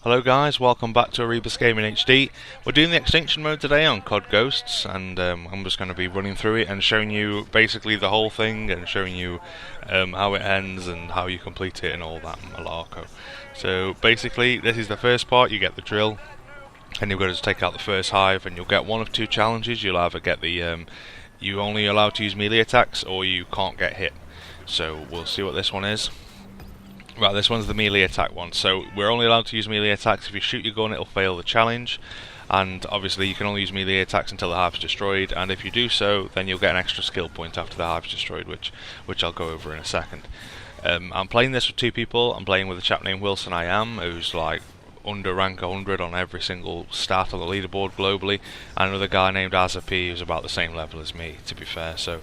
Hello guys, welcome back to Erebosgaminghd. We're doing the Extinction mode today on COD Ghosts, and I'm just going to be running through it and showing you basically the whole thing and showing you how it ends and how you complete it and all that malarko. So basically, this is the first part. You get the drill, and you've got to take out the first hive, and you'll get one of two challenges. You'll either get the you only allowed to use melee attacks, or you can't get hit. So we'll see what this one is. Right, this one's the melee attack one. So we're only allowed to use melee attacks. If you shoot your gun, it'll fail the challenge. And obviously you can only use melee attacks until the hive's destroyed. And if you do so, then you'll get an extra skill point after the hive's destroyed, which I'll go over in a second. I'm playing this with two people. I'm playing with a chap named Wilson I Am, who's like under rank 100 on every single stat on the leaderboard globally. And another guy named Azapi, who's about the same level as me, to be fair. So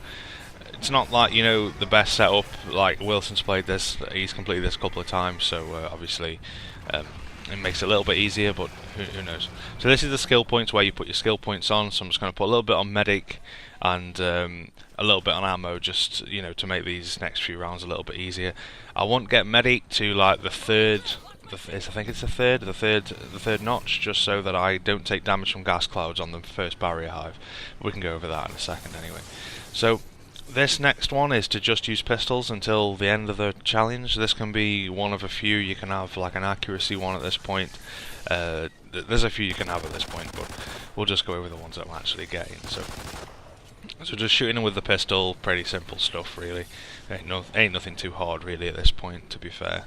it's not like, you know, the best setup. Like, Wilson's played this, he's completed this a couple of times, so obviously it makes it a little bit easier, but who knows. So this is the skill points where you put your skill points on. So I'm just going to put a little bit on medic and a little bit on ammo, just, you know, to make these next few rounds a little bit easier. I won't get medic to like the third, I think it's the third notch, just so that I don't take damage from gas clouds on the first barrier hive. We can go over that in a second anyway. So this next one is to just use pistols until the end of the challenge. This can be one of a few. You can have like an accuracy one at this point. There's a few you can have at this point, but we'll just go over the ones that I'm actually getting. So just shooting them with the pistol, pretty simple stuff really. Ain't nothing too hard really at this point, to be fair.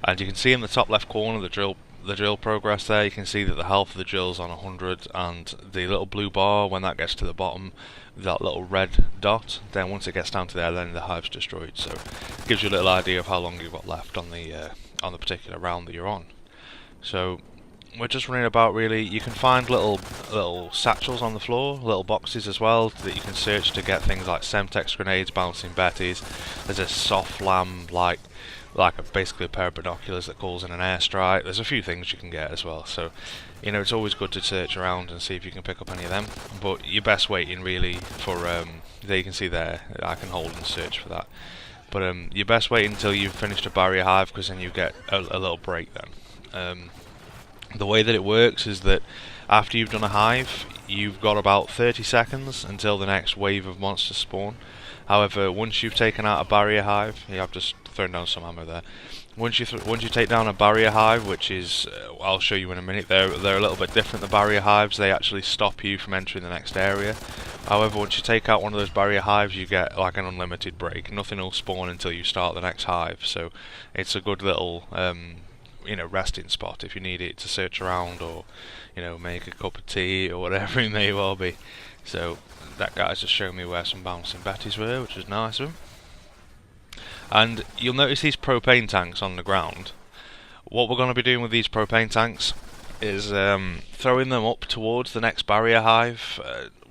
And you can see in the top left corner the drill progress there. You can see that the health of the drill's on 100, and the little blue bar, when that gets to the bottom, that little red dot, then once it gets down to there, then the hive's destroyed. So it gives you a little idea of how long you've got left on the particular round that you're on. So we're just running about really. You can find little satchels on the floor, little boxes as well, that you can search to get things like Semtex grenades, bouncing betties. There's a soft lamb, basically a pair of binoculars that calls in an airstrike. There's a few things you can get as well, so you know, it's always good to search around and see if you can pick up any of them. But you're best waiting really for there you can see there, I can hold and search for that. But you're best waiting until you've finished a barrier hive, because then you get a little break then. The way that it works is that after you've done a hive, you've got about 30 seconds until the next wave of monsters spawn. However, once you've taken out a barrier hive, I've just thrown down some ammo there. Once you take down a barrier hive, which is, I'll show you in a minute, they're a little bit different. The barrier hives, they actually stop you from entering the next area. However, once you take out one of those barrier hives, you get like an unlimited break. Nothing will spawn until you start the next hive. So it's a good little you know, resting spot if you need it to search around, or you know, make a cup of tea or whatever it may well be. So that guy's just showing me where some bouncing betties were, which is nice of him. And you'll notice these propane tanks on the ground. What we're going to be doing with these propane tanks is throwing them up towards the next barrier hive.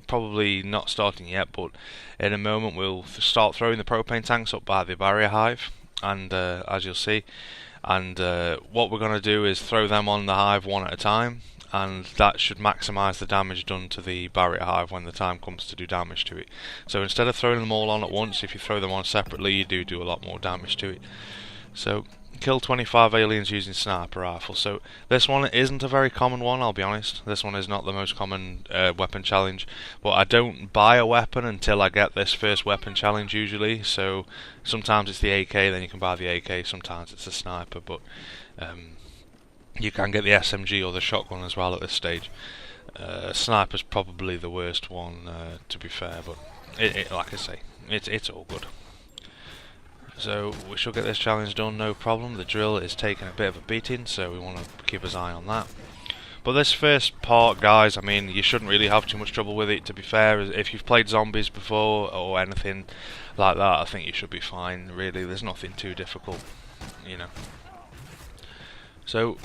Probably not starting yet, but in a moment we'll start throwing the propane tanks up by the barrier hive, and as you'll see. And what we're going to do is throw them on the hive one at a time, and that should maximise the damage done to the barrier hive when the time comes to do damage to it. So instead of throwing them all on at once, if you throw them on separately, you do a lot more damage to it. So kill 25 aliens using sniper rifle. So this one isn't a very common one, I'll be honest. This one is not the most common weapon challenge, but I don't buy a weapon until I get this first weapon challenge usually. So sometimes it's the AK, then you can buy the AK, sometimes it's the sniper, but you can get the SMG or the shotgun as well at this stage. Sniper's probably the worst one, to be fair, but like I say, it's all good. So we should get this challenge done, no problem. The drill is taking a bit of a beating, so we want to keep an eye on that. But this first part, guys, I mean, you shouldn't really have too much trouble with it, to be fair. If you've played zombies before or anything like that, I think you should be fine, really. There's nothing too difficult, you know. So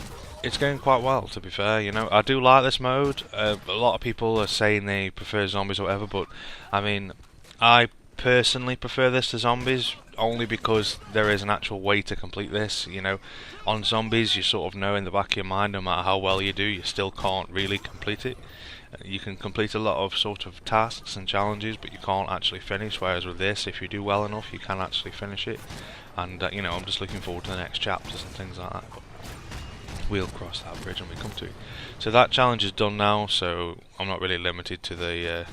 it's going quite well, to be fair, you know. I do like this mode. A lot of people are saying they prefer zombies or whatever, but I mean, I personally prefer this to zombies, only because there is an actual way to complete this. You know, on zombies you sort of know in the back of your mind, no matter how well you do, you still can't really complete it. You can complete a lot of sort of tasks and challenges, but you can't actually finish, whereas with this, if you do well enough, you can actually finish it. And you know, I'm just looking forward to the next chapters and things like that. we'll cross that bridge when we come to it. So that challenge is done now, so I'm not really limited to the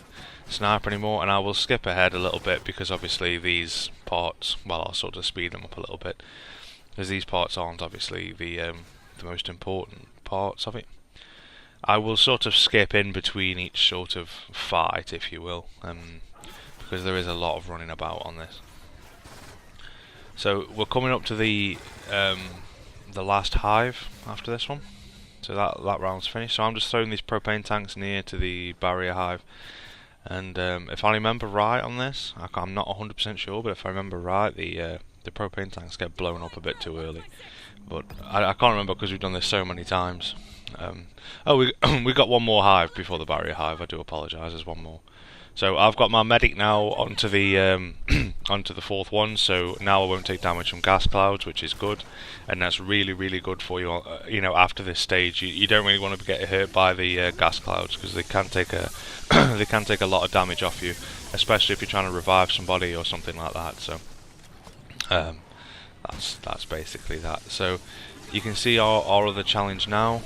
sniper anymore, and I will skip ahead a little bit because obviously these parts, well, I'll sort of speed them up a little bit, because these parts aren't obviously the most important parts of it. I will sort of skip in between each sort of fight, if you will, because there is a lot of running about on this. So we're coming up to the last hive after this one, so that round's finished. So I'm just throwing these propane tanks near to the barrier hive, and if I remember right on this, I'm not 100% sure, but if I remember right, the propane tanks get blown up a bit too early. But I can't remember because we've done this so many times. Oh, we got one more hive before the barrier hive. I do apologise. There's one more. So I've got my medic now onto the onto the fourth one. So now I won't take damage from gas clouds, which is good, and that's really good for you. You know, after this stage, you don't really want to get hurt by the gas clouds because they can take a they can take a lot of damage off you, especially if you're trying to revive somebody or something like that. So that's basically that. So you can see our other challenge now,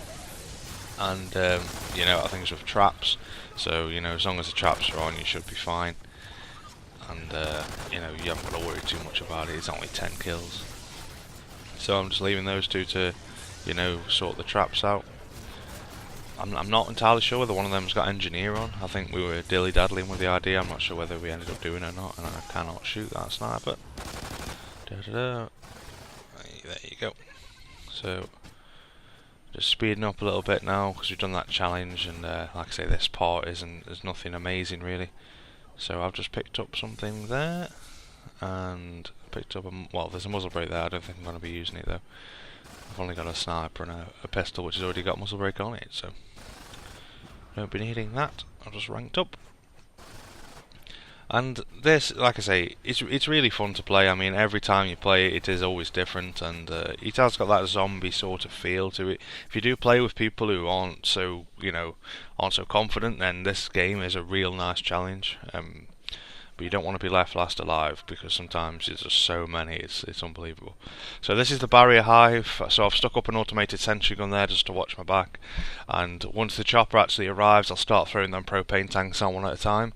and you know, I think it's with traps. So you know, as long as the traps are on, you should be fine, and you know, you haven't got to worry too much about it. It's only 10 kills, so I'm just leaving those two to, you know, sort the traps out. I'm not entirely sure whether one of them's got engineer on. I think we were dilly-daddling with the idea. I'm not sure whether we ended up doing it or not, and I cannot shoot that sniper. There you go. So just speeding up a little bit now because we've done that challenge, and like I say, this part there's nothing amazing really. So I've just picked up something there, and picked up well, there's a muzzle brake there. I don't think I'm going to be using it though. I've only got a sniper and a pistol which has already got muzzle brake on it, so don't be needing that. I've just ranked up. And this, like I say, it's really fun to play. I mean, every time you play it, it is always different, and it has got that zombie sort of feel to it. If you do play with people who aren't so, you know, aren't so confident, then this game is a real nice challenge. But you don't want to be left last alive because sometimes there's just so many, it's unbelievable. So this is the barrier hive. So I've stuck up an automated sentry gun there just to watch my back, and once the chopper actually arrives, I'll start throwing them propane tanks on one at a time.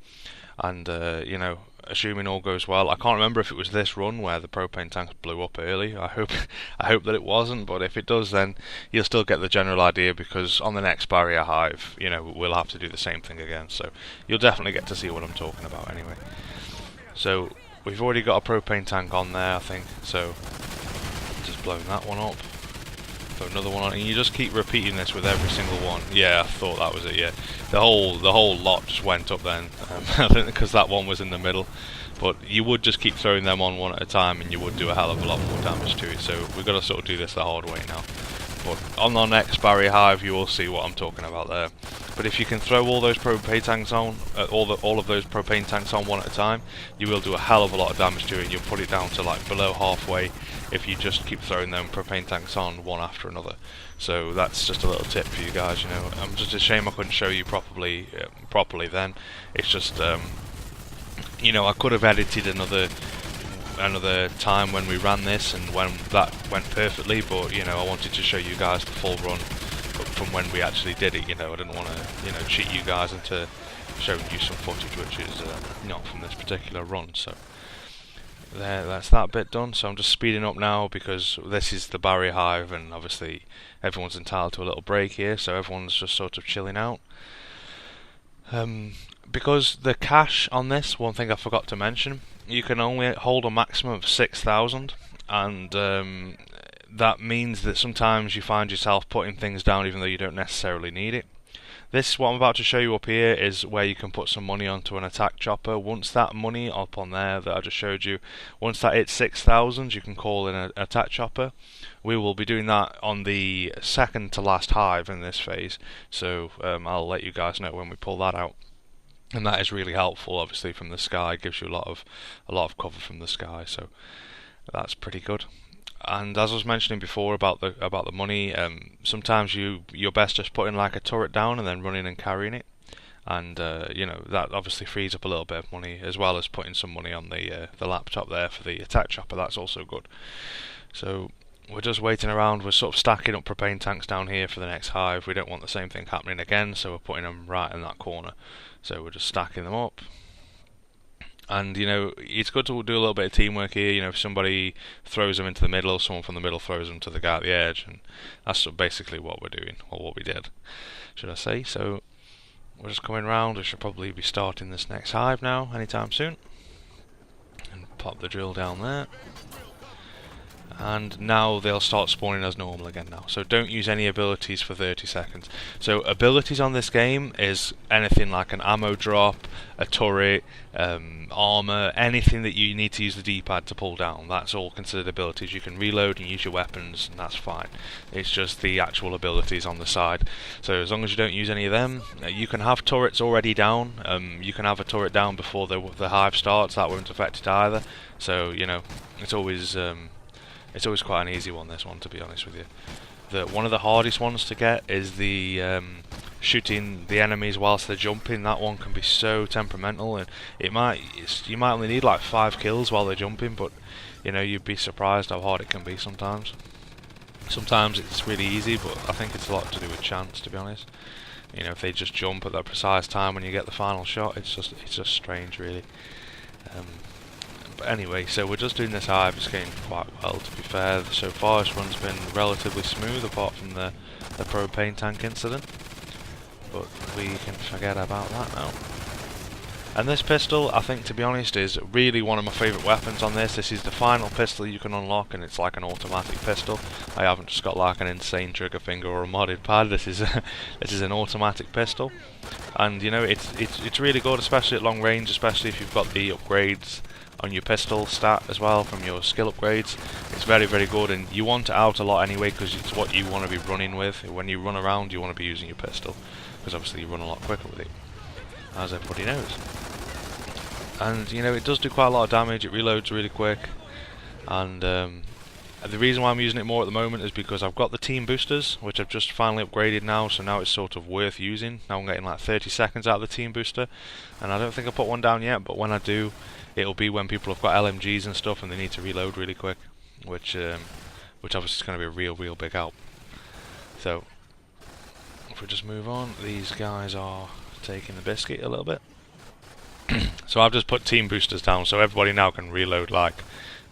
And you know, assuming all goes well, I can't remember if it was this run where the propane tanks blew up early. I hope that it wasn't, but if it does, then you'll still get the general idea, because on the next barrier hive, you know, we'll have to do the same thing again. So you'll definitely get to see what I'm talking about anyway. So we've already got a propane tank on there, I think. So just blowing that one up. Put another one on, and you just keep repeating this with every single one. Yeah, I thought that was it. Yeah, the whole lot just went up then, I think because that one was in the middle. But you would just keep throwing them on one at a time, and you would do a hell of a lot more damage to it. So we've got to sort of do this the hard way now. But on our next barrier hive, you will see what I'm talking about there. But if you can throw all those propane tanks on, all of those propane tanks on one at a time, you will do a hell of a lot of damage to it, and you'll put it down to like below halfway if you just keep throwing them propane tanks on one after another. So that's just a little tip for you guys. You know, I'm just a shame I couldn't show you properly then. It's just you know, I could have edited another time when we ran this and when that went perfectly, but you know, I wanted to show you guys the full run from when we actually did it. You know, I didn't want to, you know, cheat you guys into showing you some footage which is not from this particular run. So that's that bit done. So I'm just speeding up now because this is the barrier hive, and obviously everyone's entitled to a little break here, so everyone's just sort of chilling out. Because the cash on this, one thing I forgot to mention, you can only hold a maximum of 6,000, and that means that sometimes you find yourself putting things down even though you don't necessarily need it. This, what I'm about to show you up here, is where you can put some money onto an attack chopper. Once that money up on there that I just showed you, once that hits 6,000, you can call in an attack chopper. We will be doing that on the second to last hive in this phase, so I'll let you guys know when we pull that out. And that is really helpful, obviously, from the sky. It gives you a lot of cover from the sky, so that's pretty good. And as I was mentioning before about the money, sometimes you're best just putting like a turret down and then running and carrying it, and you know, that obviously frees up a little bit of money, as well as putting some money on the laptop there for the attack chopper. That's also good. So we're just waiting around. We're sort of stacking up propane tanks down here for the next hive. We don't want the same thing happening again, so we're putting them right in that corner. So we're just stacking them up. And you know, it's good to do a little bit of teamwork here. You know, if somebody throws them into the middle, someone from the middle throws them to the guy at the edge, and that's basically what we're doing, or what we did, should I say. So we're just coming round. We should probably be starting this next hive now, anytime soon. And pop the drill down there. And now they'll start spawning as normal again now. So don't use any abilities for 30 seconds. So abilities on this game is anything like an ammo drop, a turret, armor, anything that you need to use the D-pad to pull down. That's all considered abilities. You can reload and use your weapons, and that's fine. It's just the actual abilities on the side. So as long as you don't use any of them, you can have turrets already down. You can have a turret down before the hive starts. That won't affect it either. So you know, it's always quite an easy one, this one, to be honest with you. One of the hardest ones to get is the shooting the enemies whilst they're jumping. That one can be so temperamental, and you might only need like 5 kills while they're jumping, but you know, you'd be surprised how hard it can be sometimes. Sometimes it's really easy, but I think it's a lot to do with chance, to be honest. You know, if they just jump at that precise time when you get the final shot, it's just strange, really. But anyway, so we're just doing this hive. It's going quite well, to be fair. So far this run's been relatively smooth, apart from the propane tank incident, but we can forget about that now. And this pistol, I think, to be honest, is really one of my favourite weapons on this. This is the final pistol you can unlock, and it's like an automatic pistol. I haven't just got like an insane trigger finger or a modded pad. This is an automatic pistol, and you know, it's really good, especially at long range, especially if you've got the upgrades on your pistol stat as well from your skill upgrades. It's very, very good, and you want it out a lot anyway, because it's what you want to be running with. When you run around, you want to be using your pistol, because obviously you run a lot quicker with it, as everybody knows. And you know, it does do quite a lot of damage. It reloads really quick, and the reason why I'm using it more at the moment is because I've got the team boosters, which I've just finally upgraded now, so now it's sort of worth using. Now I'm getting like 30 seconds out of the team booster, and I don't think I put one down yet, but when I do, it'll be when people have got LMGs and stuff and they need to reload really quick, which obviously is going to be a real big help. So if we just move on, these guys are taking the biscuit a little bit. So I've just put team boosters down, so everybody now can reload like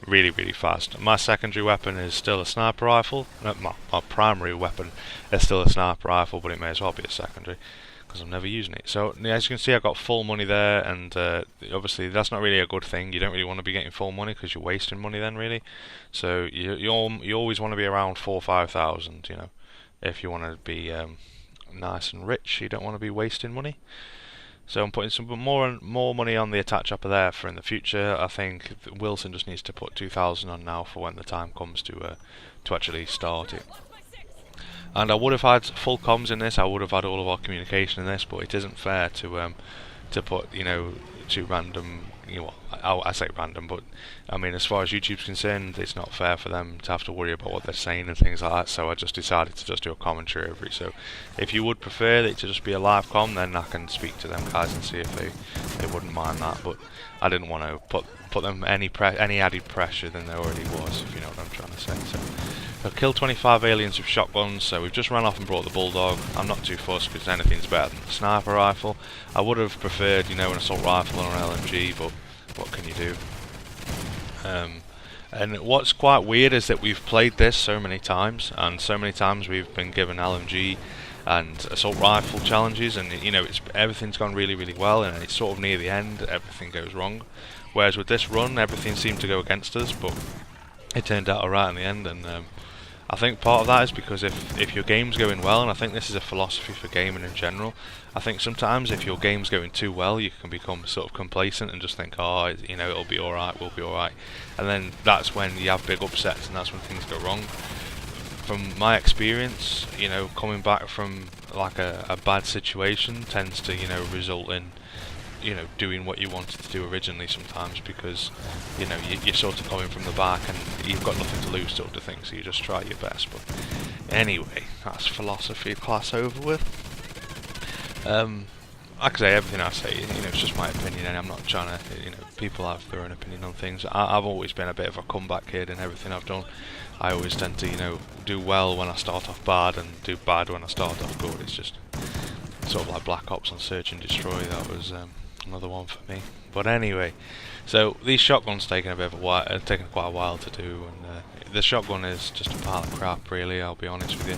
really, really fast. My secondary weapon is still a sniper rifle. No, my primary weapon is still a sniper rifle, but it may as well be a secondary, because I'm never using it. So as you can see, I've got full money there, and obviously that's not really a good thing. You don't really want to be getting full money, because you're wasting money then, really. So you always want to be around 4,000 or 5,000, you know, if you want to be nice and rich. You don't want to be wasting money. So I'm putting some more money on the attack chopper there for in the future. I think Wilson just needs to put 2,000 on now for when the time comes to actually start it. And I would have had full comms in this. I would have had all of our communication in this, but it isn't fair to put, you know, 2 random. You know, I say random, but I mean, as far as YouTube's concerned, it's not fair for them to have to worry about what they're saying and things like that. So I just decided to just do a commentary over it. So if you would prefer it to just be a live com, then I can speak to them guys and see if they wouldn't mind that. But I didn't want to put them any added pressure than there already was, if you know what I'm trying to say. So I've killed 25 aliens with shotguns, so we've just ran off and brought the bulldog. I'm not too fussed, because anything's better than the sniper rifle. I would have preferred, you know, an assault rifle or an LMG, but what can you do? And what's quite weird is that we've played this so many times, and so many times we've been given LMG and assault rifle challenges, and you know, everything's gone really, really well, and it's sort of near the end, everything goes wrong. Whereas with this run, everything seemed to go against us, but it turned out alright in the end. And I think part of that is because if your game's going well, and I think this is a philosophy for gaming in general, I think sometimes if your game's going too well, you can become sort of complacent and just think, oh, you know, it'll be alright, we'll be alright. And then that's when you have big upsets, and that's when things go wrong. From my experience, you know, coming back from like a bad situation tends to, you know, result in, you know, doing what you wanted to do originally sometimes, because, you know, you're sort of coming from the back and you've got nothing to lose sort of thing, so you just try your best. But anyway, that's philosophy class over with. like I say, everything I say, it's just my opinion, and I'm not trying to, people have their own opinion on things. I've always been a bit of a comeback kid in everything I've done. I always tend to, do well when I start off bad and do bad when I start off good. It's just sort of like Black Ops on Search and Destroy. That was another one for me. But anyway, so these shotguns taking a bit of a while, taking quite a while to do, and the shotgun is just a pile of crap, really. I'll be honest with you.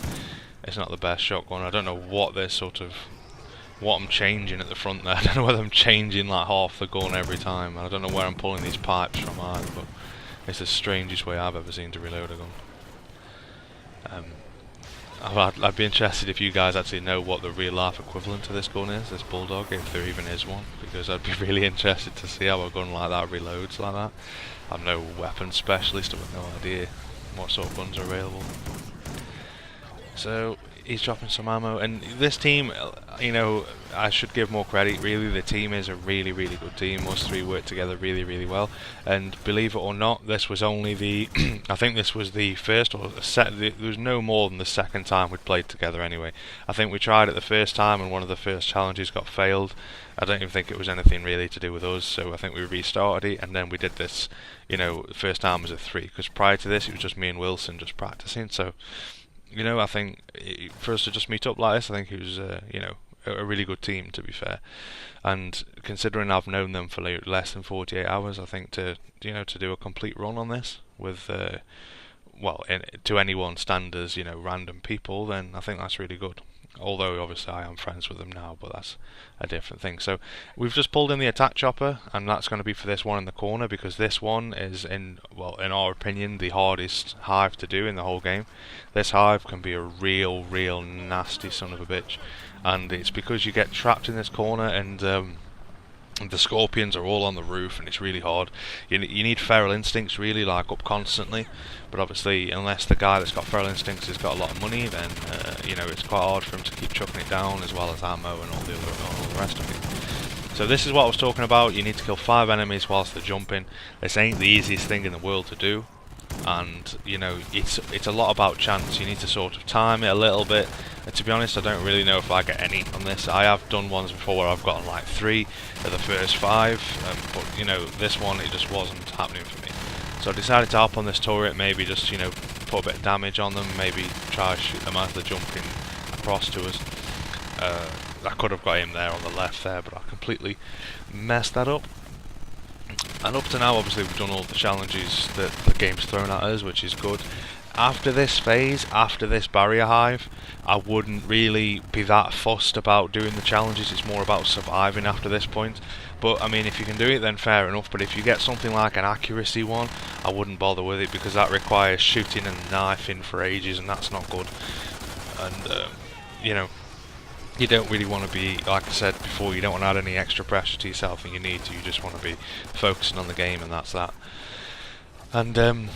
It's not the best shotgun. I don't know what I'm changing at the front there. I don't know whether I'm changing like half the gun every time. I don't know where I'm pulling these pipes from either, but it's the strangest way I've ever seen to reload a gun. I'd be interested if you guys actually know what the real life equivalent to this gun is, this Bulldog, if there even is one, because I'd be really interested to see how a gun like that reloads like that. I'm no weapons specialist, I've no idea what sort of guns are available. So he's dropping some ammo, and this team, I should give more credit. Really, the team is a really, really good team. Us three work together really, really well. And believe it or not, this was only the, I think this was the first or there was no more than the second time we'd played together anyway. I think we tried it the first time, and one of the first challenges got failed. I don't even think it was anything really to do with us, so I think we restarted it, and then we did this, the first time was a 3, because prior to this it was just me and Wilson just practicing. So I think for us to just meet up like this, I think it was, a really good team, to be fair. And considering I've known them for less than 48 hours, I think to do a complete run on this with, to anyone's standards, random people, then I think that's really good. Although obviously I am friends with them now, but that's a different thing. So we've just pulled in the attack chopper, and that's going to be for this one in the corner, because this one is in our opinion, the hardest hive to do in the whole game. This hive can be a real nasty son of a bitch, and it's because you get trapped in this corner, and the scorpions are all on the roof, and it's really hard. You need feral instincts really, like up constantly, but obviously unless the guy that's got feral instincts has got a lot of money, then it's quite hard for him to keep chucking it down, as well as ammo and all the rest of it. So this is what I was talking about. You need to kill 5 enemies whilst they're jumping. This ain't the easiest thing in the world to do, and it's a lot about chance. You need to sort of time it a little bit, and to be honest, I don't really know if I get any on this. I have done ones before where I've gotten like 3 of the first 5, but this one, it just wasn't happening for me. So I decided to hop on this turret, maybe just put a bit of damage on them, maybe try to shoot them as they're jumping across to us. I could have got him there on the left there, but I completely messed that up. And up to now, obviously, we've done all the challenges that the game's thrown at us, which is good. After this phase, after this barrier hive, I wouldn't really be that fussed about doing the challenges. It's more about surviving after this point. But I mean, if you can do it, then fair enough. But if you get something like an accuracy one, I wouldn't bother with it, because that requires shooting and knifing for ages, and that's not good. And you don't really want to be, like I said before, you don't want to add any extra pressure to yourself than you need to. You just want to be focusing on the game, and that's that. And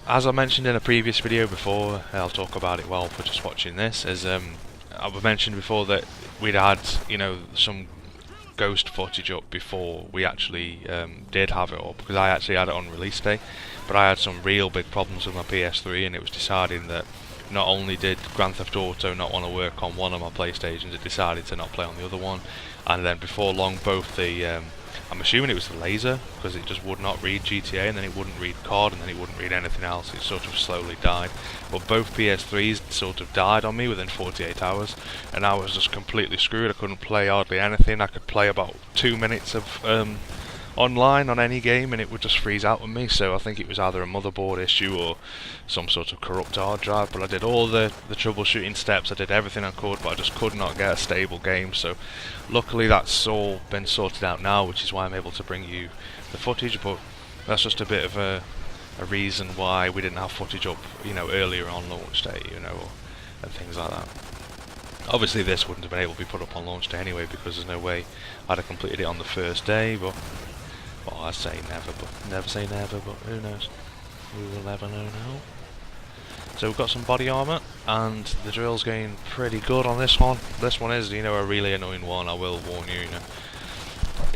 as I mentioned in a previous video before, I'll talk about it while we're just watching this, as I've mentioned before that we'd had some ghost footage up before we actually did have it up, because I actually had it on release day, but I had some real big problems with my PS3, and it was deciding that not only did Grand Theft Auto not want to work on one of my PlayStations, it decided to not play on the other one. And then before long, both the I'm assuming it was the laser, because it just would not read GTA, and then it wouldn't read COD, and then it wouldn't read anything else. It sort of slowly died. But both PS3s sort of died on me within 48 hours, and I was just completely screwed. I couldn't play hardly anything. I could play about 2 minutes of online on any game, and it would just freeze out on me. So I think it was either a motherboard issue or some sort of corrupt hard drive. But I did all the troubleshooting steps, I did everything I could, but I just could not get a stable game. So luckily that's all been sorted out now, which is why I'm able to bring you the footage. But that's just a bit of a reason why we didn't have footage up earlier on launch day, and things like that. Obviously this wouldn't have been able to be put up on launch day anyway, because there's no way I'd have completed it on the first day. But well, I say never, but never say never, but who knows? We will never know now. So we've got some body armour, and the drill's going pretty good on this one. This one is, a really annoying one, I will warn you,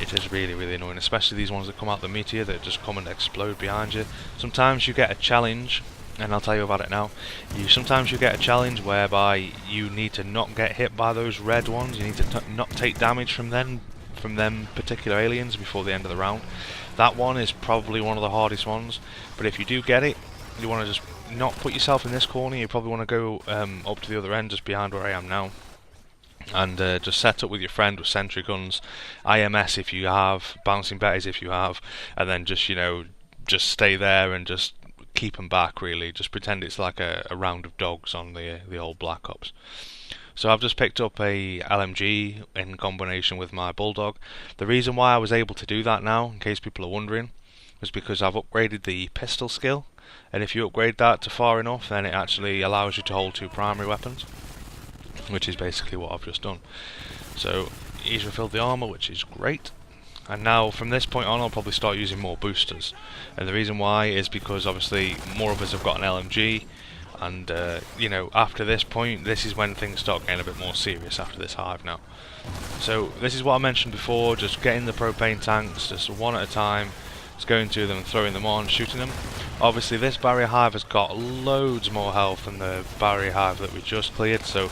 It is really, really annoying, especially these ones that come out the meteor that just come and explode behind you. Sometimes you get a challenge and I'll tell you about it now. Sometimes you get a challenge whereby you need to not get hit by those red ones. You need to not take damage from them particular aliens before the end of the round. That one is probably one of the hardest ones, but if you do get it, you want to just not put yourself in this corner. You probably want to go up to the other end, just behind where I am now, and just set up with your friend with sentry guns, IMS if you have, bouncing betties if you have, and then just just stay there and just keep them back. Really, just pretend it's like a round of dogs on the old Black Ops. So I've just picked up a LMG in combination with my Bulldog. The reason why I was able to do that now, in case people are wondering, is because I've upgraded the pistol skill, and if you upgrade that to far enough, then it actually allows you to hold 2 primary weapons, which is basically what I've just done. So he's refilled the armour, which is great. And now from this point on I'll probably start using more boosters, and the reason why is because obviously more of us have got an LMG, and after this point, this is when things start getting a bit more serious after this hive now. So this is what I mentioned before, just getting the propane tanks just one at a time, just going to them, throwing them on, shooting them. Obviously this barrier hive has got loads more health than the barrier hive that we just cleared, so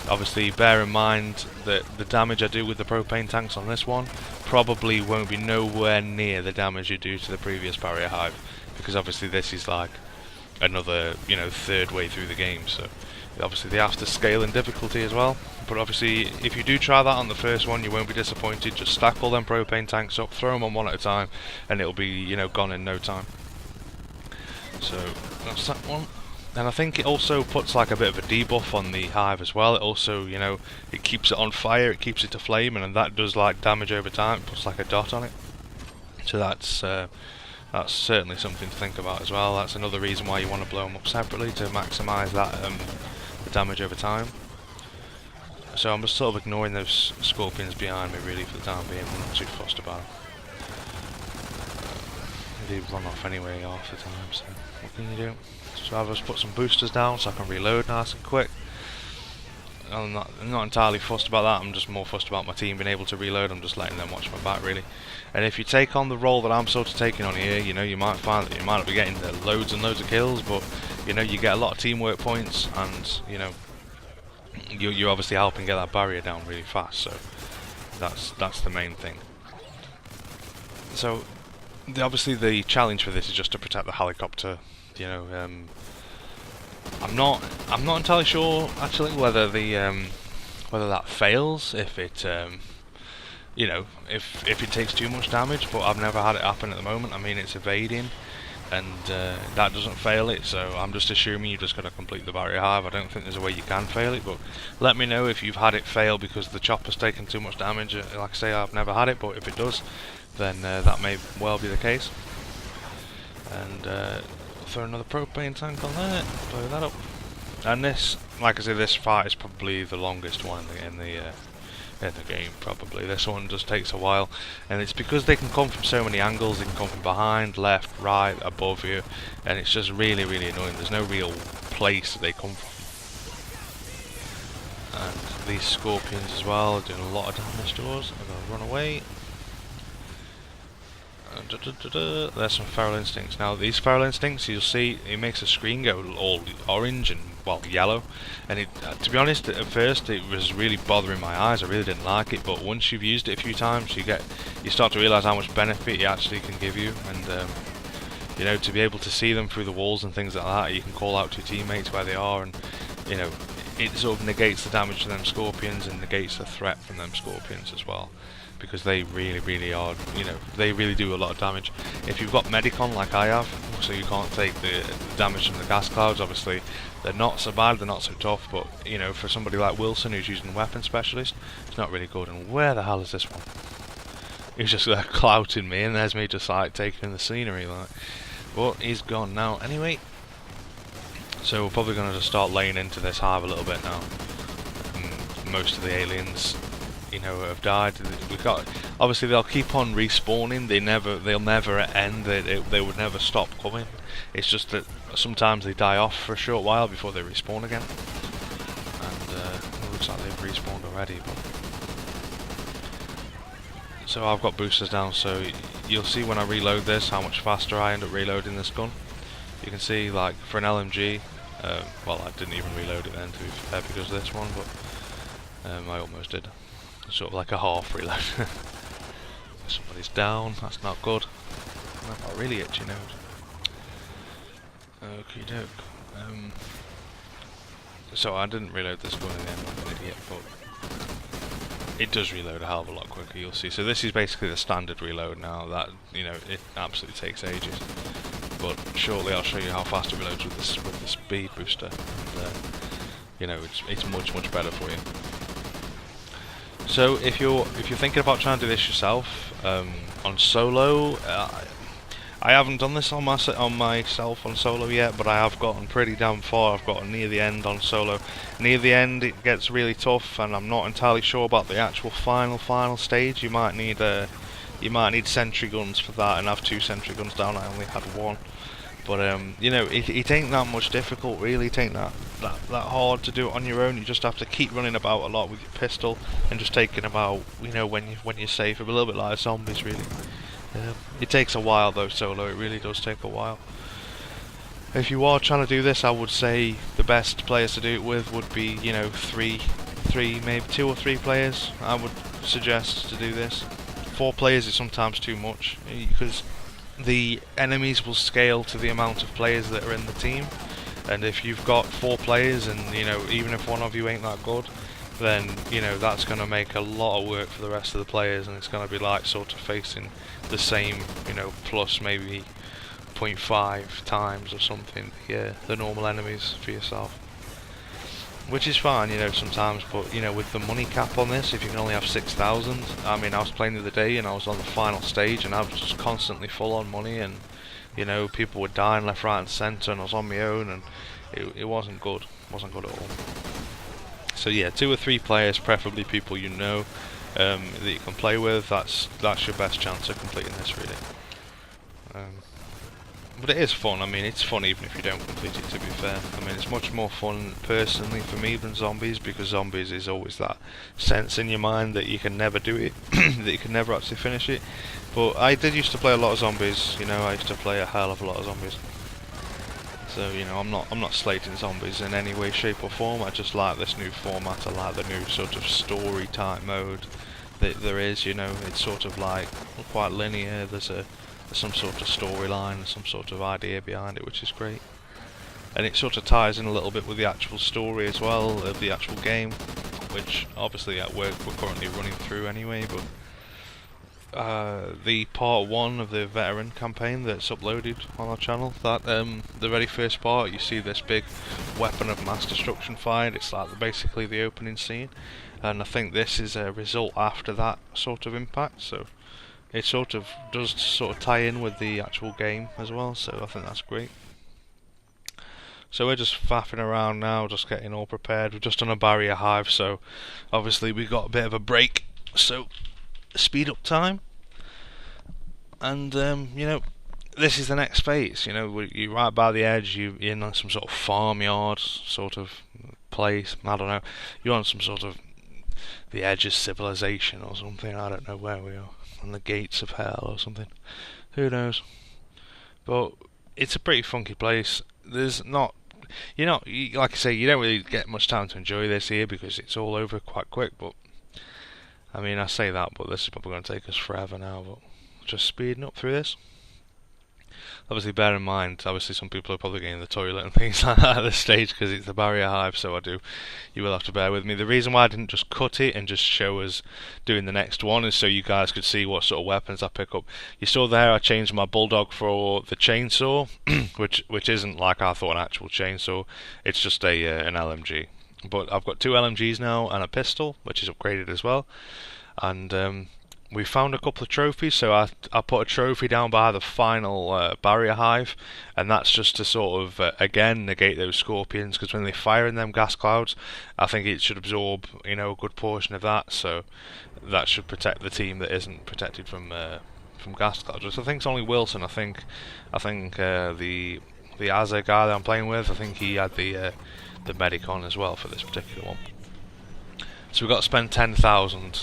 obviously bear in mind that the damage I do with the propane tanks on this one probably won't be nowhere near the damage you do to the previous barrier hive, because obviously this is like another third way through the game, so obviously they have to scale in difficulty as well. But obviously if you do try that on the first one, you won't be disappointed. Just stack all them propane tanks up, throw them on one at a time, and it'll be gone in no time. So that's that one. And I think it also puts like a bit of a debuff on the hive as well. It also it keeps it on fire, it keeps it to flame, and that does like damage over time. It puts like a dot on it, so that's certainly something to think about as well. That's another reason why you want to blow them up separately, to maximise that the damage over time. So I'm just sort of ignoring those scorpions behind me really for the time being. I'm not too fussed about them. They run off anyway half the time, so what can you do? So I've just put some boosters down so I can reload nice and quick. I'm not entirely fussed about that. I'm just more fussed about my team being able to reload. I'm just letting them watch my back really. And if you take on the role that I'm sort of taking on here, you might find that you might not be getting loads and loads of kills, but you get a lot of teamwork points, and you're obviously helping get that barrier down really fast. So that's the main thing. So obviously the challenge for this is just to protect the helicopter. I'm not entirely sure actually whether whether that fails if it if it takes too much damage, but I've never had it happen at the moment. I mean, it's evading, and that doesn't fail it, so I'm just assuming you've just got to complete the barrier hive. I don't think there's a way you can fail it, but let me know if you've had it fail because the chopper's taken too much damage. Like I say, I've never had it, but if it does, then that may well be the case. And throw another propane tank on there, blow that up. And this, like I say, this fight is probably the longest one in the game. Probably this one just takes a while, and it's because they can come from so many angles. They can come from behind, left, right, above you, and it's just really annoying. There's no real place that they come from. And these scorpions as well are doing a lot of damage to us. I'm gonna run away. There's some feral instincts. Now these feral instincts, you'll see it makes the screen go all orange and yellow, and to be honest, at first it was really bothering my eyes. I really didn't like it, but once you've used it a few times, you start to realise how much benefit it actually can give you, and to be able to see them through the walls and things like that, you can call out to your teammates where they are, and it sort of negates the damage to them scorpions and negates the threat from them scorpions as well, because they really are, they really do a lot of damage. If you've got medic on like I have, so you can't take the damage from the gas clouds, obviously they're not so bad, they're not so tough, but for somebody like Wilson who's using weapon specialist, it's not really good. And where the hell is this one? He's just clouting me, and there's me just like taking in the scenery, like. But he's gone now anyway. So we're probably going to just start laying into this hive a little bit now. Most of the aliens have died. We've got, obviously they'll keep on respawning. They'll never end. They would never stop coming. It's just that sometimes they die off for a short while before they respawn again. And it looks like they've respawned already. But so I've got boosters down, so you'll see when I reload this how much faster I end up reloading this gun. You can see, like, for an LMG, well, I didn't even reload it then to be fair because of this one, but I almost did. Sort of like a half reload. Somebody's down, that's not good. I've got a really itchy nose. Okie doke. So I didn't reload this gun in the end, I'm an idiot, but it does reload a hell of a lot quicker, you'll see. So this is basically the standard reload now, that, you know, it absolutely takes ages. But shortly I'll show you how fast it reloads with the speed booster. And, you know, it's much better for you. So if you're thinking about trying to do this yourself on solo, I haven't done this on myself on solo yet, but I have gotten pretty damn far. I've gotten near the end on solo. Near the end, it gets really tough, and I'm not entirely sure about the actual final stage. You might need sentry guns for that, and I have 2 sentry guns down. I only had 1, but you know, it ain't that much difficult really. It ain't that hard to do it on your own. You just have to keep running about a lot with your pistol and just taking about, you know, when you're safe. A little bit like zombies really. It takes a while though, solo. It really does take a while. If you are trying to do this, I would say the best players to do it with would be, you know, three, maybe 2 or 3 players. I would suggest to do this. 4 players is sometimes too much because the enemies will scale to the amount of players that are in the team. And if you've got 4 players, and you know, even if one of you ain't that good, then you know that's going to make a lot of work for the rest of the players, and it's going to be like sort of facing the same, you know, plus maybe 0.5 times or something, yeah, the normal enemies for yourself. Which is fine, you know, sometimes, but you know, with the money cap on this, if you can only have 6,000, I mean, I was playing the other day and I was on the final stage and I was just constantly full on money, and you know, people were dying left, right and centre, and I was on my own, and it wasn't good. It wasn't good at all. So yeah, 2 or 3 players, preferably people you know, that you can play with. That's your best chance of completing this, really. But it is fun. I mean, it's fun even if you don't complete it, to be fair. I mean, it's much more fun personally for me than zombies, because zombies is always that sense in your mind that you can never do it, that you can never actually finish it. But I did used to play a lot of zombies, you know, I used to play a hell of a lot of zombies. So, you know, I'm not slating zombies in any way, shape or form. I just like this new format. I like the new sort of story type mode that there is, you know. It's sort of like quite linear. There's some sort of storyline, some sort of idea behind it, which is great. And it sort of ties in a little bit with the actual story as well, of the actual game, which obviously at work we're currently running through anyway, but the part 1 of the veteran campaign that's uploaded on our channel, that the very first part, you see this big weapon of mass destruction fired. It's like basically the opening scene, and I think this is a result after that sort of impact, so it sort of does sort of tie in with the actual game as well, so I think that's great. So we're just faffing around now, just getting all prepared. We've just done a barrier hive, so obviously we got a bit of a break, so speed up time. And you know, this is the next phase. You know, you're right by the edge. You're in some sort of farmyard sort of place. I don't know. You're on some sort of the edge of civilization or something. I don't know where we are. On the gates of hell or something. Who knows? But it's a pretty funky place. There's not, like I say, you don't really get much time to enjoy this here because it's all over quite quick. But I mean, I say that, but this is probably going to take us forever now. But just speeding up through this. Obviously, bear in mind, obviously some people are probably getting in the toilet and things like that at this stage because it's the barrier hive, so you will have to bear with me. The reason why I didn't just cut it and just show us doing the next one is so you guys could see what sort of weapons I pick up. You saw there I changed my bulldog for the chainsaw, which isn't like I thought an actual chainsaw, it's just an LMG. But I've got 2 LMGs now and a pistol, which is upgraded as well. And we found a couple of trophies, so I put a trophy down by the final barrier hive, and that's just to sort of again negate those scorpions, because when they fire in them gas clouds, I think it should absorb, you know, a good portion of that, so that should protect the team that isn't protected from gas clouds. Which I think it's only Wilson. I think the Azza guy that I'm playing with, I think he had the medic on as well for this particular one. So we've got to spend 10,000.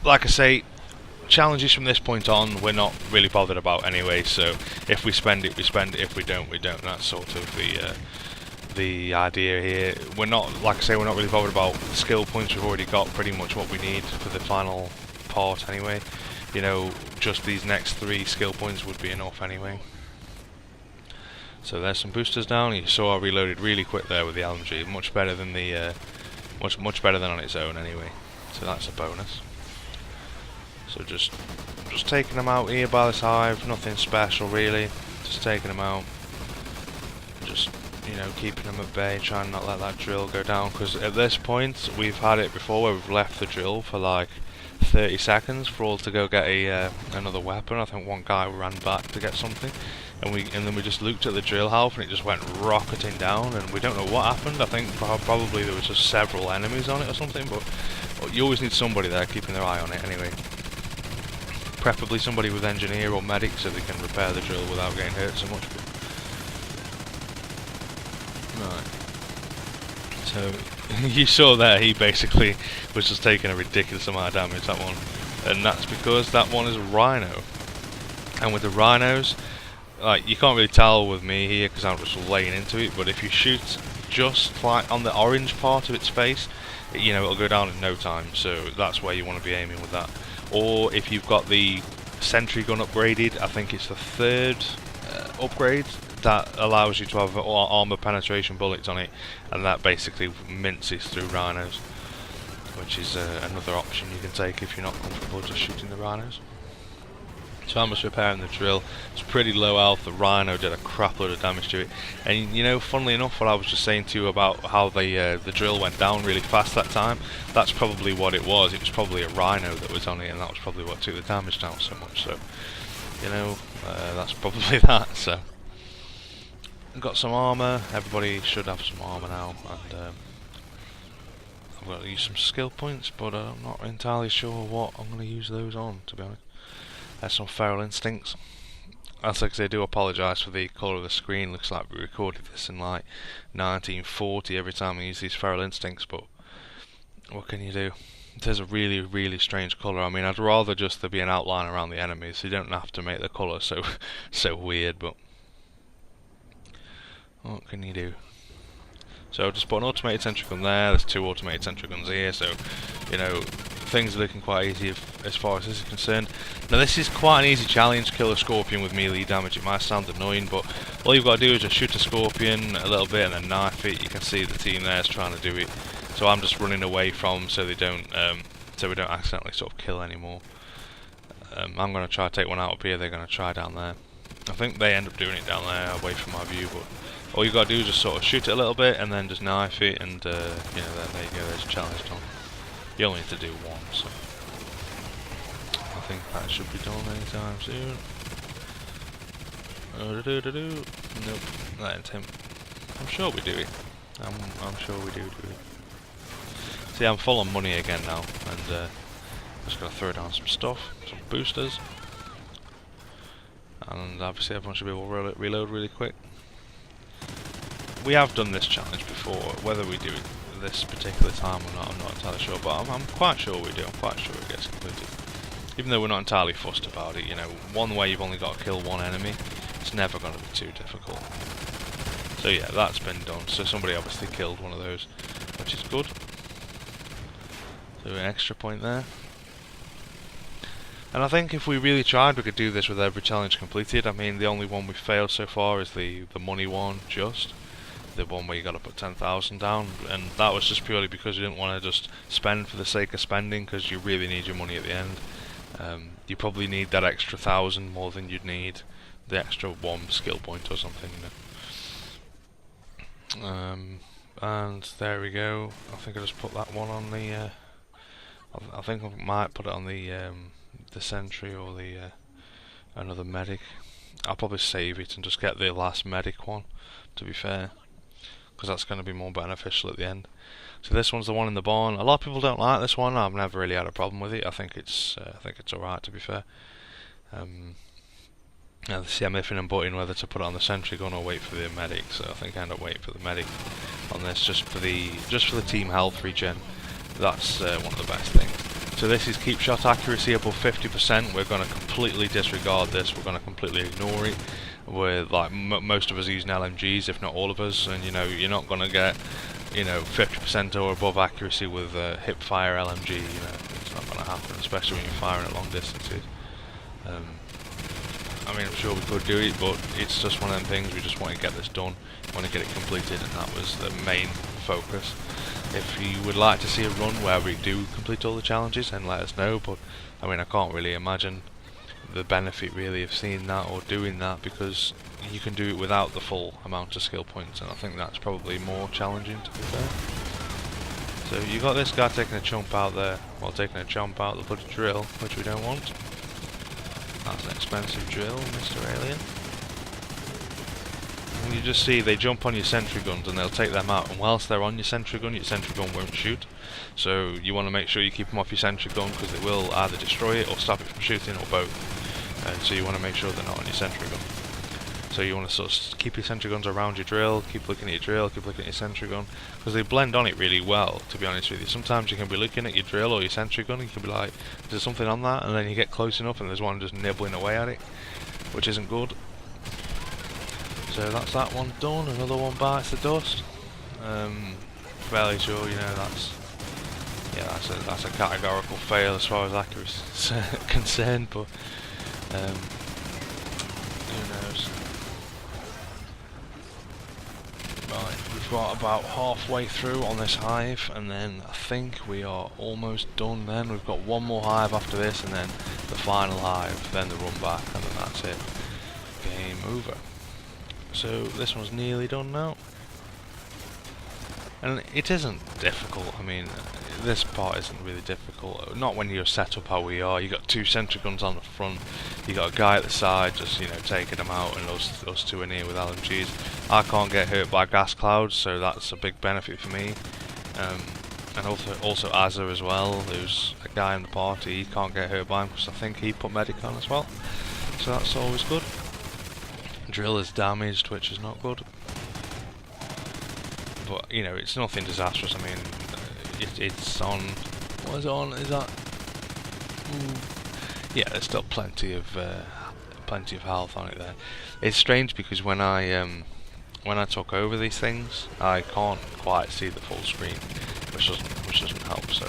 Like I say, challenges from this point on we're not really bothered about anyway, so if we spend it, we spend it. If we don't, we don't. That's sort of the idea here. We're not, like I say, we're not really bothered about the skill points. We've already got pretty much what we need for the final part anyway. You know, just these next 3 skill points would be enough anyway. So there's some boosters down. You saw I reloaded really quick there with the LMG, much better than the much better than on its own anyway. So that's a bonus. So just taking them out here by this hive, nothing special really. Just taking them out. Just, you know, keeping them at bay, trying not to let that drill go down. Because at this point, we've had it before where we've left the drill for like 30 seconds for all to go get another weapon. I think one guy ran back to get something, and then we just looked at the drill health and it just went rocketing down, and we don't know what happened. I think probably there was just several enemies on it or something, but you always need somebody there keeping their eye on it anyway. Preferably somebody with engineer or medic so they can repair the drill without getting hurt so much. Right. So you saw there, he basically was just taking a ridiculous amount of damage, that one, and that's because that one is a rhino. And with the rhinos, like, you can't really tell with me here because I'm just laying into it, but if you shoot just like on the orange part of its face, you know, it'll go down in no time. So that's where you want to be aiming with that. Or if you've got the sentry gun upgraded, I think it's the 3rd upgrade that allows you to have armor penetration bullets on it, and that basically minces through rhinos, which is another option you can take if you're not comfortable just shooting the rhinos. So I'm just repairing the drill. It's pretty low health. The rhino did a crap load of damage to it, and you know, funnily enough, what I was just saying to you about how the drill went down really fast that time, that's probably what it was. It was probably a rhino that was on it, and that was probably what took the damage down so much. So, you know, that's probably that. So I've got some armor. Everybody should have some armor now, and I've got to use some skill points, but I'm not entirely sure what I'm going to use those on, to be honest. There's some feral instincts. As I do apologise for the colour of the screen. Looks like we recorded this in like 1940 every time we use these feral instincts, but what can you do? It is a really, really strange colour. I mean, I'd rather just there be an outline around the enemies, so you don't have to make the colour so weird, but what can you do? So I've just put an automated sentry gun there. There's 2 automated sentry guns here, so you know, things are looking quite easy as far as this is concerned. Now this is quite an easy challenge, kill a scorpion with melee damage. It might sound annoying, but all you've got to do is just shoot a scorpion a little bit and then knife it. You can see the team there is trying to do it, so I'm just running away from so they don't so we don't accidentally sort of kill anymore. I'm going to try to take one out up here. They're going to try down there. I think they end up doing it down there away from my view, but all you got to do is just sort of shoot it a little bit and then just knife it, and you know, there you go, there's a challenge done. You only need to do one, so I think that should be done anytime soon. Nope, that ain't him. I'm sure we do it. I'm sure we do it. See, I'm full on money again now, and just gotta throw down some stuff, some boosters, and obviously everyone should be able to reload really quick. We have done this challenge before. Whether we do it this particular time or not, I'm not entirely sure, but I'm quite sure we do. I'm quite sure it gets completed. Even though we're not entirely fussed about it, you know, one way you've only got to kill one enemy, it's never going to be too difficult. So yeah, that's been done. So somebody obviously killed one of those, which is good. So an extra point there. And I think if we really tried, we could do this with every challenge completed. I mean, the only one we've failed so far is the money one, just. The one where you got to put 10,000 down, and that was just purely because you didn't want to just spend for the sake of spending, because you really need your money at the end. You probably need that extra 1,000 more than you'd need the extra 1 skill point or something, you know. And there we go. I think I just put that one on the. I think I might put it on the sentry or the another medic. I'll probably save it and just get the last medic one, to be fair, because that's going to be more beneficial at the end. So this one's the one in the barn. A lot of people don't like this one. I've never really had a problem with it. I think it's alright, to be fair. Now, see, I'm iffing and butting whether to put it on the sentry gun or wait for the medic. So I think I end up waiting for the medic on this, just for the team health regen. That's one of the best things. So this is keep shot accuracy above 50%. We're going to completely disregard this. We're going to completely ignore it. We're like most of us using LMGs, if not all of us, and you know you're not going to get 50% or above accuracy with hip fire LMG. You know it's not going to happen, especially when you're firing at long distances. I mean, I'm sure we could do it, but it's just one of them things. We just want to get this done, want to get it completed, and that was the main focus. If you would like to see a run where we do complete all the challenges, then let us know. But I mean, I can't really imagine the benefit really of seeing that or doing that, because you can do it without the full amount of skill points, and I think that's probably more challenging, to be fair. So you got this guy taking a chump out there, well, taking a chomp out the bloody drill, which we don't want. That's an expensive drill, Mr. Alien. And you just see they jump on your sentry guns and they'll take them out, and whilst they're on your sentry gun won't shoot. So you want to make sure you keep them off your sentry gun, because it will either destroy it or stop it from shooting, or both. So you want to make sure they're not on your sentry gun. So you want to sort of keep your sentry guns around your drill, keep looking at your drill, keep looking at your sentry gun, because they blend on it really well, to be honest with you. Sometimes you can be looking at your drill or your sentry gun and you can be like, is there something on that? And then you get close enough and there's one just nibbling away at it, which isn't good. So that's that one done. Another one bites the dust. Fairly sure, that's a categorical fail as far as accuracy is concerned, but who knows. Right, we've got about halfway through on this hive, and then I think we are almost done then. We've got one more hive after this, and then the final hive, then the run back, and then that's it. Game over. So this one's nearly done now. And it isn't difficult. I mean, this part isn't really difficult. Not when you're set up how we are. You got two sentry guns on the front. You got a guy at the side, just taking them out, and us two in here with LMGs. I can't get hurt by gas clouds, so that's a big benefit for me. And also Azza as well, who's a guy in the party. He can't get hurt by him because I think he put medic on as well. So that's always good. Drill is damaged, which is not good. But it's nothing disastrous. I mean, it's on. What is it on? Is that? Yeah, there's still plenty of health on it there. It's strange because when I took over these things, I can't quite see the full screen, which doesn't help. So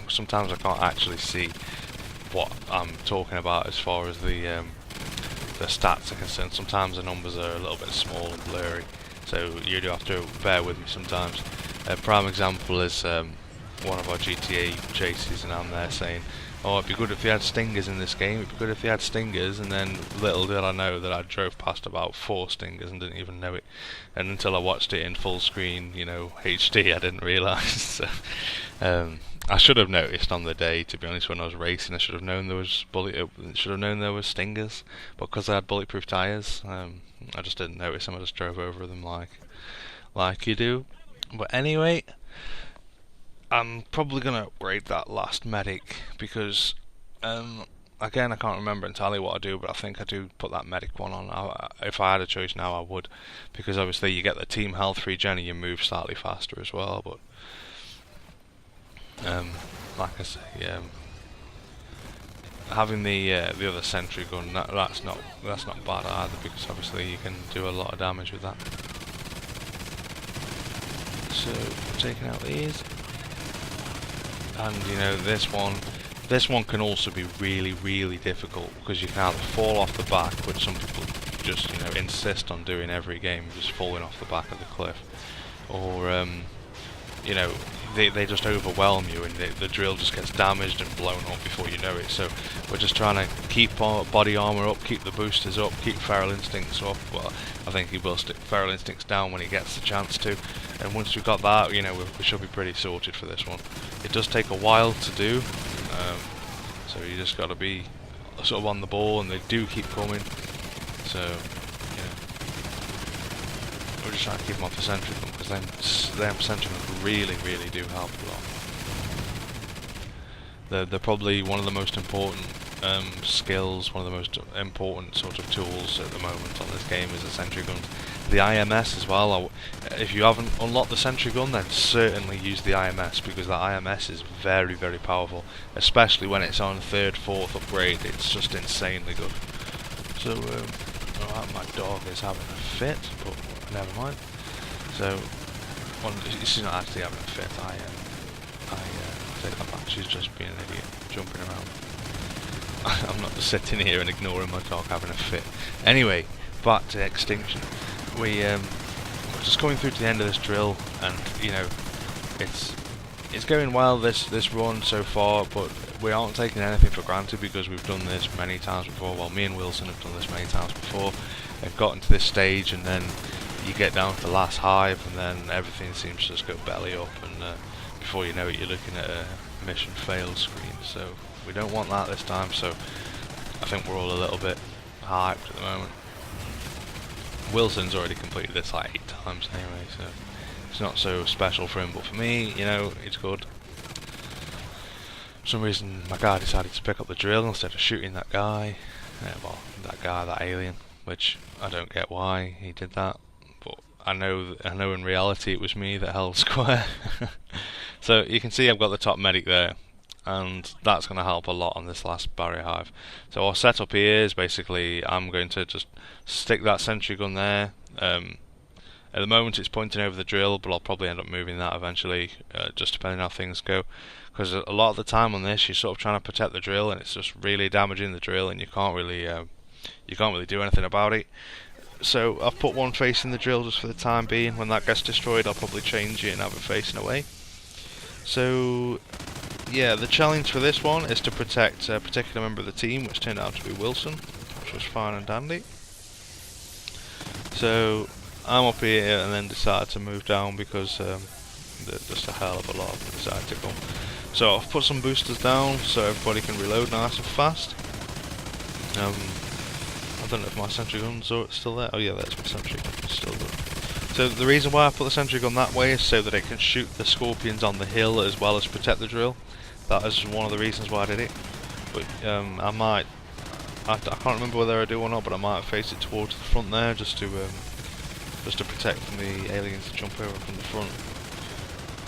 sometimes I can't actually see what I'm talking about as far as the stats are concerned. Sometimes the numbers are a little bit small and blurry, so you do have to bear with me sometimes. A prime example is one of our GTA chases, and I'm there saying, oh, it'd be good if you had stingers in this game, it'd be good if you had stingers, and then little did I know that I drove past about 4 stingers and didn't even know it, and until I watched it in full screen, HD, I didn't realise. So, I should have noticed on the day, to be honest. When I was racing, I should have known there was stingers, but because I had bulletproof tyres, I just didn't notice them. I just drove over them like you do. But anyway, I'm probably going to upgrade that last medic, because again, I can't remember entirely what I do, but I think I do put that medic one on. If I had a choice now, I would, because obviously you get the team health regen and you move slightly faster as well. But like I say, having the other sentry gun, that's not bad either, because obviously you can do a lot of damage with that. So taking out these, and this one can also be really difficult, because you can either fall off the back, which some people just insist on doing every game, just falling off the back of the cliff, or they just overwhelm you, and the drill just gets damaged and blown up before you know it. So we're just trying to keep our body armor up, keep the boosters up, keep feral instincts up. Well, I think he will stick feral instincts down when he gets the chance to, and once we've got that, we should be pretty sorted for this one. It does take a while to do, so you just got to be sort of on the ball, and they do keep coming. So we're just trying to keep them off the sentry gun, because them sentry guns really do help a lot. They're probably one of the most important skills, one of the most important sort of tools at the moment on this game is the sentry guns. the IMS as well. If you haven't unlocked the sentry gun, then certainly use the IMS, because the IMS is very, very powerful, especially when it's on 3rd, 4th upgrade. It's just insanely good. So, alright, my dog is having a fit, but never mind. So, she's not actually having a fit. I take that back. She's just being an idiot, jumping around. I'm not just sitting here and ignoring my dog having a fit. Anyway, back to Extinction. We're just coming through to the end of this drill, and you know, it's going well this run so far, but we aren't taking anything for granted because we've done this many times before. Well, me and Wilson have done this many times before. They've gotten to this stage, and then you get down to the last hive, and then everything seems to just go belly up, and before you know it, you're looking at a mission failed screen. So we don't want that this time. So I think we're all a little bit hyped at the moment. Wilson's already completed this like 8 times anyway, so it's not so special for him, but for me, you know, it's good. For some reason my guy decided to pick up the drill instead of shooting that guy. Well, that alien, which I don't get why he did that, but I know in reality it was me that held square. So you can see I've got the top medic there, and that's going to help a lot on this last barrier hive. So our setup here is basically I'm going to just stick that sentry gun there. At the moment it's pointing over the drill, but I'll probably end up moving that eventually, just depending on how things go. Because a lot of the time on this, you're sort of trying to protect the drill, and it's just really damaging the drill, and you can't really do anything about it. So I've put one facing the drill just for the time being. When that gets destroyed, I'll probably change it and have it facing away. So yeah, the challenge for this one is to protect a particular member of the team, which turned out to be Wilson, which was fine and dandy. So I'm up here and then decided to move down because just a hell of a lot of them decided to come. So I've put some boosters down so everybody can reload nice and fast. I don't know if my sentry gun's still there. Oh yeah, there's my sentry gun, it's still good. So the reason why I put the sentry gun that way is so that it can shoot the scorpions on the hill as well as protect the drill. That is one of the reasons why I did it. But I can't remember whether I do or not, but I might face it towards the front there just to protect from the aliens to jump over from the front.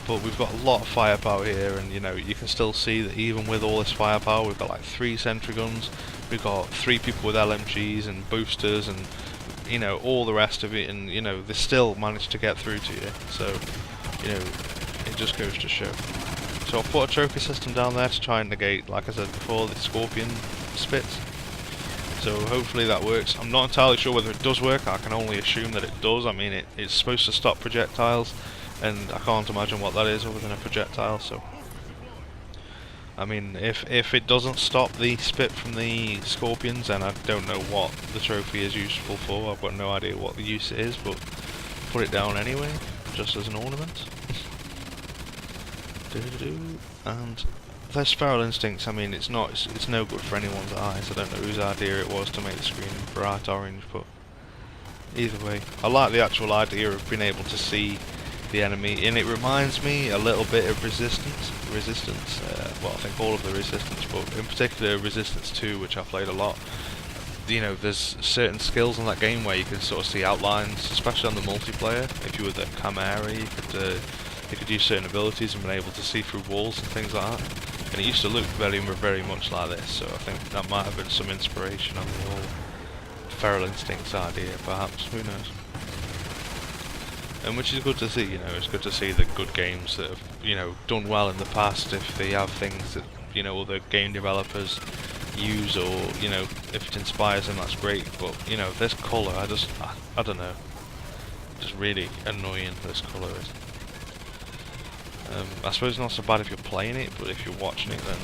But we've got a lot of firepower here, and you know, you can still see that even with all this firepower, we've got like 3 sentry guns, we've got 3 people with LMGs and boosters and you know, all the rest of it, and you know, they still managed to get through to you. So you know, it just goes to show. So I'll put a trophy system down there to try and negate, like I said before, the scorpion spits. So hopefully that works. I'm not entirely sure whether it does work. I can only assume that it does. I mean, it's supposed to stop projectiles, and I can't imagine what that is other than a projectile. So I mean, if it doesn't stop the spit from the scorpions, then I don't know what the trophy is useful for. I've got no idea what the use it is, but put it down anyway, just as an ornament. And there's feral instincts. I mean, it's no good for anyone's eyes. I don't know whose idea it was to make the screen bright orange, but either way, I like the actual idea of being able to see the enemy, and it reminds me a little bit of Resistance. Well, I think all of the Resistance, but in particular Resistance 2, which I played a lot. You know, there's certain skills in that game where you can sort of see outlines, especially on the multiplayer. If you were the Chimera, you could use certain abilities and been able to see through walls and things like that. And it used to look very, very much like this, so I think that might have been some inspiration on the whole Feral Instincts idea, perhaps, who knows. And which is good to see, you know, it's good to see the good games that have, you know, done well in the past, if they have things that, you know, other game developers use, or, you know, if it inspires them, that's great. But, you know, this colour, I don't know, just really annoying, this colour is. I suppose not so bad if you're playing it, but if you're watching it, then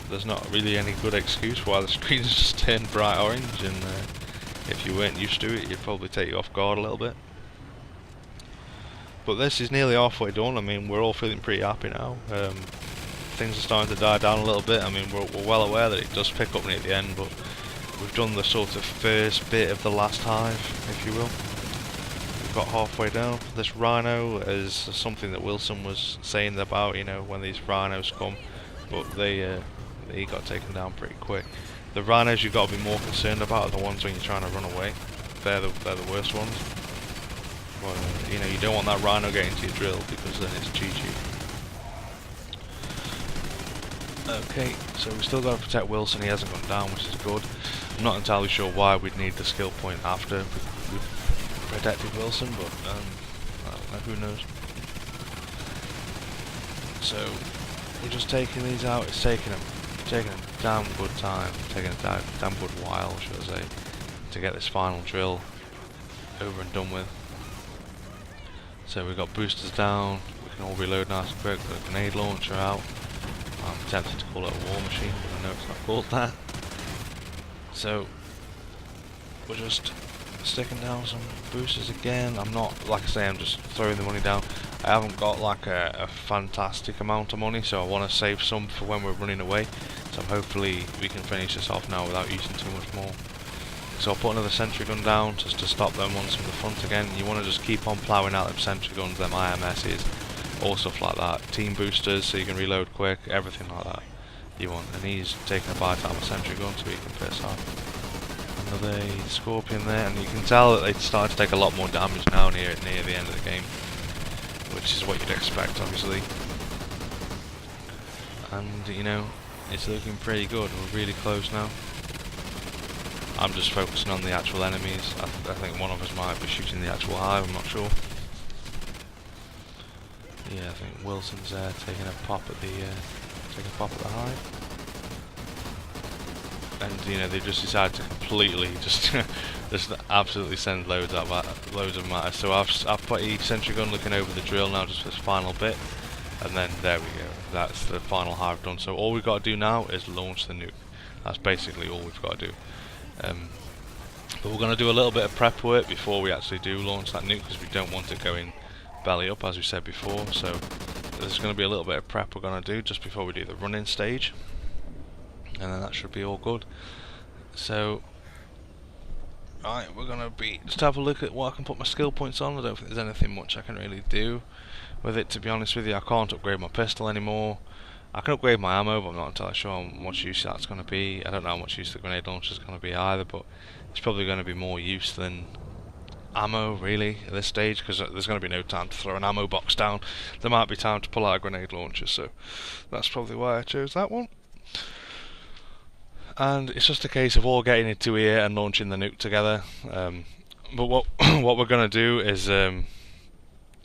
there's not really any good excuse why the screen's just turned bright orange, and if you weren't used to it, it'd probably take you off guard a little bit. But this is nearly halfway done. I mean, we're all feeling pretty happy now. Things are starting to die down a little bit. I mean, we're well aware that it does pick up near the end, but we've done the sort of first bit of the last hive, if you will. We've got halfway down. This rhino is something that Wilson was saying about, you know, when these rhinos come, but they got taken down pretty quick. The rhinos you've got to be more concerned about are the ones when you're trying to run away. They're the worst ones. Well, you know, you don't want that rhino getting to your drill because then it's GG. Okay, so we still got to protect Wilson. He hasn't gone down, which is good. I'm not entirely sure why we'd need the skill point after we've protected Wilson, but I don't know, who knows. So we're just taking these out. It's taking a damn good time, taking a damn good while, should I say, to get this final drill over and done with. So we've got boosters down. We can all reload nice and quick. Got a grenade launcher out. I'm tempted to call it a war machine, but I know it's not called that. So we're just sticking down some boosters again. I'm not, like I say, I'm just throwing the money down. I haven't got like a fantastic amount of money, so I want to save some for when we're running away. So hopefully we can finish this off now without using too much more. So I'll put another sentry gun down just to stop them ones from the front again. You want to just keep on ploughing out them sentry guns, them IMSs, all stuff like that. Team boosters so you can reload quick, everything like that you want. And he's taking a bite out of a sentry gun so he can piss off. Another scorpion there, and you can tell that they started to take a lot more damage now near the end of the game, which is what you'd expect, obviously. And you know, it's looking pretty good. We're really close now. I'm just focusing on the actual enemies. I think one of us might be shooting the actual hive, I'm not sure. Yeah, I think Wilson's there taking a pop at the hive. And you know, they just decided to completely just absolutely send loads of matter. So I've put each sentry gun looking over the drill now, just for this final bit, and then there we go. That's the final hive done. So all we've got to do now is launch the nuke. That's basically all we've got to do. But we're going to do a little bit of prep work before we actually do launch that nuke, because we don't want it going belly up, as we said before. So there's going to be a little bit of prep we're going to do just before we do the run-in stage, and then that should be all good. So right, we're going to just have a look at what I can put my skill points on. I don't think there's anything much I can really do with it, to be honest with you. I can't upgrade my pistol anymore. I can upgrade my ammo, but I'm not entirely sure how much use that's going to be. I don't know how much use the grenade launcher is going to be either, but it's probably going to be more use than ammo, really, at this stage, because there's going to be no time to throw an ammo box down. There might be time to pull out a grenade launcher, so that's probably why I chose that one. And it's just a case of all getting into here and launching the nuke together. But what we're going to do is,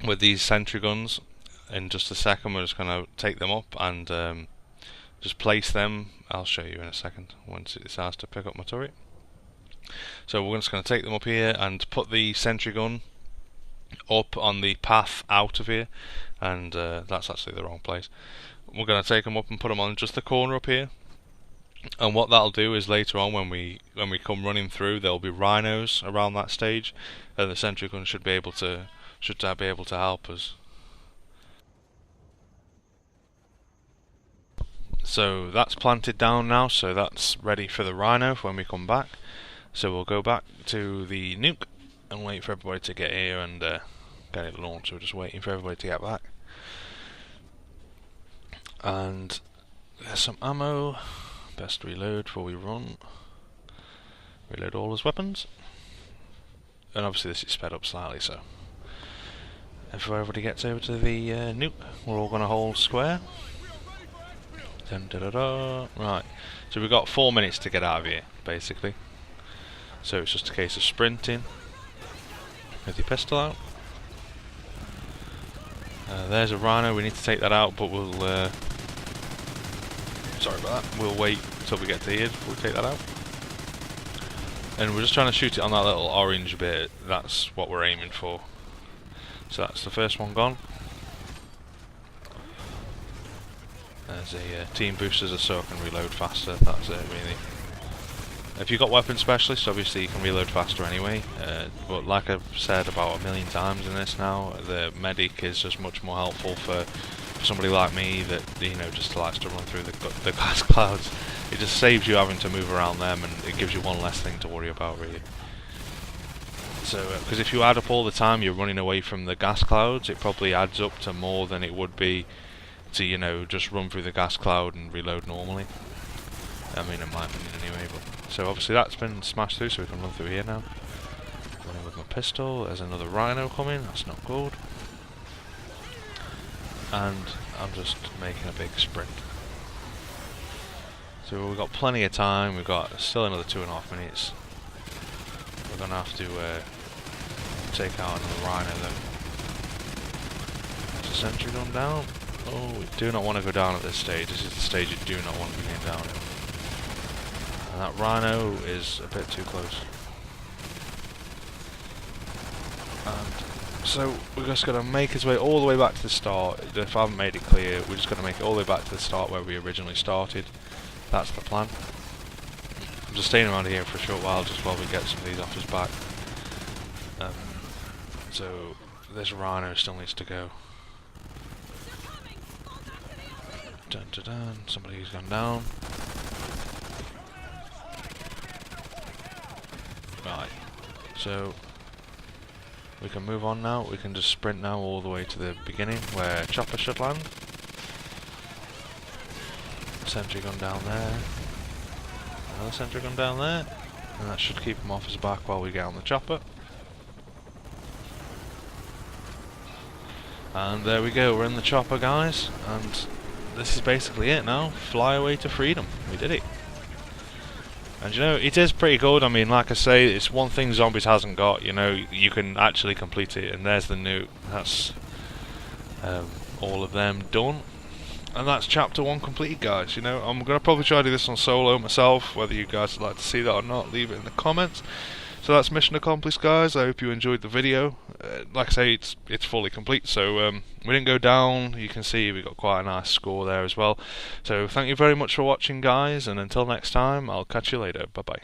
with these sentry guns, in just a second we're just going to take them up and just place them. I'll show you in a second once it decides to pick up my turret. So we're just going to take them up here and put the sentry gun up on the path out of here, and that's actually the wrong place. We're going to take them up and put them on just the corner up here, and what that'll do is later on when we come running through, there'll be rhinos around that stage, and the sentry gun should be able to help us. So that's planted down now, so that's ready for the rhino when we come back. So we'll go back to the nuke and wait for everybody to get here and get it launched. So we're just waiting for everybody to get back. And there's some ammo. Best reload before we run. Reload all his weapons. And obviously this is sped up slightly, so if everybody gets over to the nuke, we're all going to hold square. Dun, da, da, da. Right, so we've got 4 minutes to get out of here, basically. So it's just a case of sprinting with your pistol out. There's a rhino, we need to take that out, but we'll sorry about that, we'll wait until we get to here before we take that out. And we're just trying to shoot it on that little orange bit. That's what we're aiming for. So that's the first one gone. There's a team boosters so I can reload faster. That's it, really. If you've got weapon specialists, obviously you can reload faster anyway. But like I've said about 1,000,000 times in this now, the medic is just much more helpful for somebody like me that, you know, just likes to run through the gas clouds. It just saves you having to move around them, and it gives you one less thing to worry about, really. So, because if you add up all the time you're running away from the gas clouds, it probably adds up to more than it would be to, you know, just run through the gas cloud and reload normally. I mean, in my opinion anyway. But so obviously that's been smashed through, so we can run through here now. Running with my pistol. There's another rhino coming. That's not good. And I'm just making a big sprint. So we've got plenty of time. We've got still another 2.5 minutes. We're gonna have to take out another rhino though. Is the sentry gun down? Oh, we do not want to go down at this stage. This is the stage you do not want to be getting down in. And that rhino is a bit too close. And so we're just going to make his way all the way back to the start. If I haven't made it clear, we're just going to make it all the way back to the start where we originally started. That's the plan. I'm just staying around here for a short while just while we get some of these offers back. So this rhino still needs to go. Dun dun dun, somebody's gone down. Right, so we can move on now. We can just sprint now all the way to the beginning where chopper should land. Sentry gun down there. Another sentry gun down there. And that should keep him off his back while we get on the chopper. And there we go, we're in the chopper, guys. And this is basically it now. Fly away to freedom. We did it. And you know, it is pretty good. I mean, like I say, it's one thing Zombies hasn't got. You know, you can actually complete it. And there's the nuke. That's all of them done. And that's chapter 1 completed, guys. You know, I'm going to probably try to do this on solo myself. Whether you guys would like to see that or not, leave it in the comments. So that's mission accomplished, guys. I hope you enjoyed the video. Like I say, it's fully complete, so we didn't go down. You can see we got quite a nice score there as well. So thank you very much for watching, guys, and until next time, I'll catch you later. Bye bye.